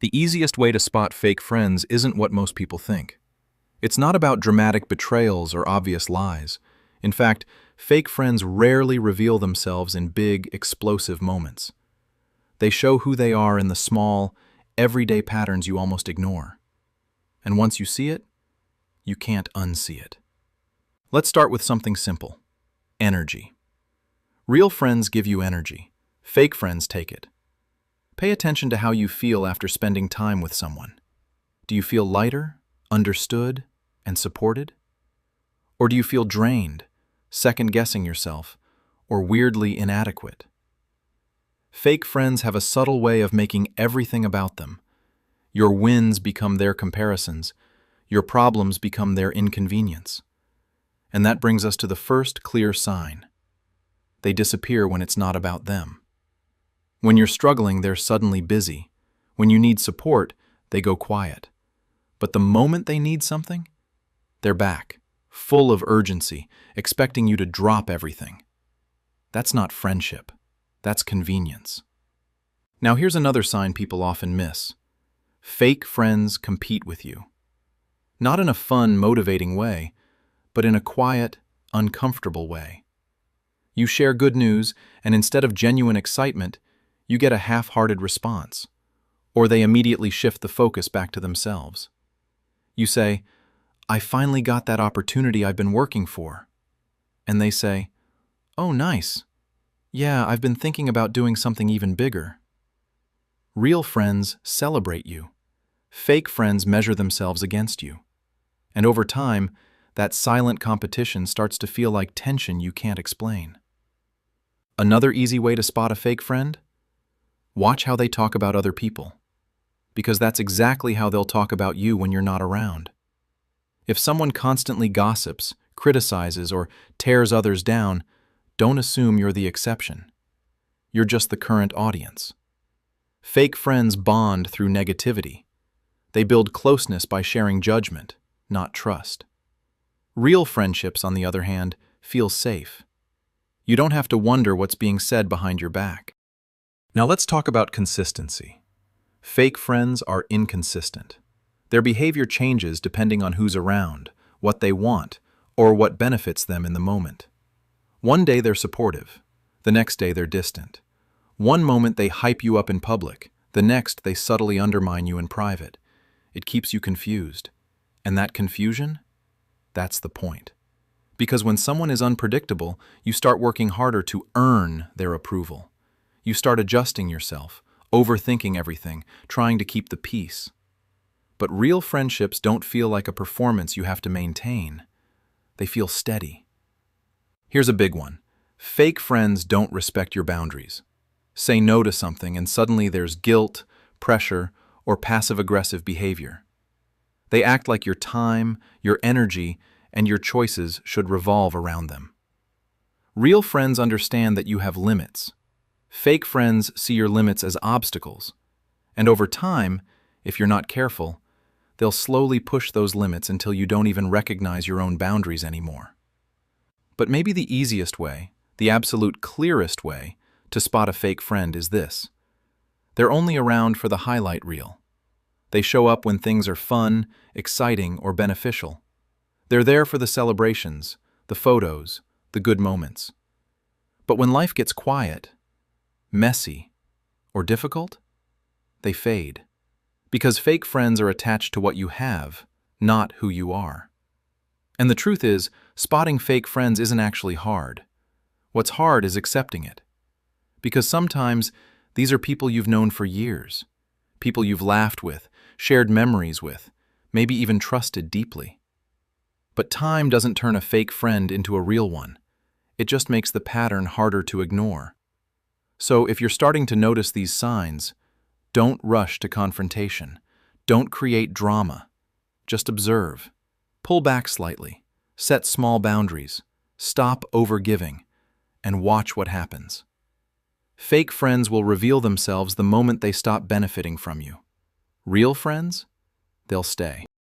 The easiest way to spot fake friends isn't what most people think. It's not about dramatic betrayals or obvious lies. In fact, fake friends rarely reveal themselves in big, explosive moments. They show who they are in the small, everyday patterns you almost ignore. And once you see it, you can't unsee it. Let's start with something simple: energy. Real friends give you energy. Fake friends take it. Pay attention to how you feel after spending time with someone. Do you feel lighter, understood, and supported? Or do you feel drained, second-guessing yourself, or weirdly inadequate? Fake friends have a subtle way of making everything about them. Your wins become their comparisons. Your problems become their inconvenience. And that brings us to the first clear sign. They disappear when it's not about them. When you're struggling, they're suddenly busy. When you need support, they go quiet. But the moment they need something, they're back, full of urgency, expecting you to drop everything. That's not friendship. That's convenience. Now here's another sign people often miss. Fake friends compete with you. Not in a fun, motivating way, but in a quiet, uncomfortable way. You share good news, and instead of genuine excitement, you get a half-hearted response, or they immediately shift the focus back to themselves. You say, "I finally got that opportunity I've been working for." And they say, "Oh, nice. Yeah, I've been thinking about doing something even bigger." Real friends celebrate you. Fake friends measure themselves against you. And over time, that silent competition starts to feel like tension you can't explain. Another easy way to spot a fake friend? Watch how they talk about other people, because that's exactly how they'll talk about you when you're not around. If someone constantly gossips, criticizes, or tears others down, don't assume you're the exception. You're just the current audience. Fake friends bond through negativity. They build closeness by sharing judgment, not trust. Real friendships, on the other hand, feel safe. You don't have to wonder what's being said behind your back. Now let's talk about consistency. Fake friends are inconsistent. Their behavior changes depending on who's around, what they want, or what benefits them in the moment. One day they're supportive. The next day they're distant. One moment they hype you up in public. The next they subtly undermine you in private. It keeps you confused. And that confusion? That's the point. Because when someone is unpredictable, you start working harder to earn their approval. You start adjusting yourself, overthinking everything, trying to keep the peace. But real friendships don't feel like a performance you have to maintain. They feel steady. Here's a big one. Fake friends don't respect your boundaries. Say no to something and suddenly there's guilt, pressure, or passive-aggressive behavior. They act like your time, your energy, and your choices should revolve around them. Real friends understand that you have limits. Fake friends see your limits as obstacles. And over time, if you're not careful, they'll slowly push those limits until you don't even recognize your own boundaries anymore. But maybe the easiest way, the absolute clearest way, to spot a fake friend is this. They're only around for the highlight reel. They show up when things are fun, exciting, or beneficial. They're there for the celebrations, the photos, the good moments. But when life gets quiet, messy, or difficult, they fade. Because fake friends are attached to what you have, not who you are. And the truth is, spotting fake friends isn't actually hard. What's hard is accepting it. Because sometimes these are people you've known for years, people you've laughed with, shared memories with, maybe even trusted deeply. But time doesn't turn a fake friend into a real one. It just makes the pattern harder to ignore. So if you're starting to notice these signs, don't rush to confrontation. Don't create drama. Just observe. Pull back slightly. Set small boundaries. Stop overgiving. And watch what happens. Fake friends will reveal themselves the moment they stop benefiting from you. Real friends? They'll stay.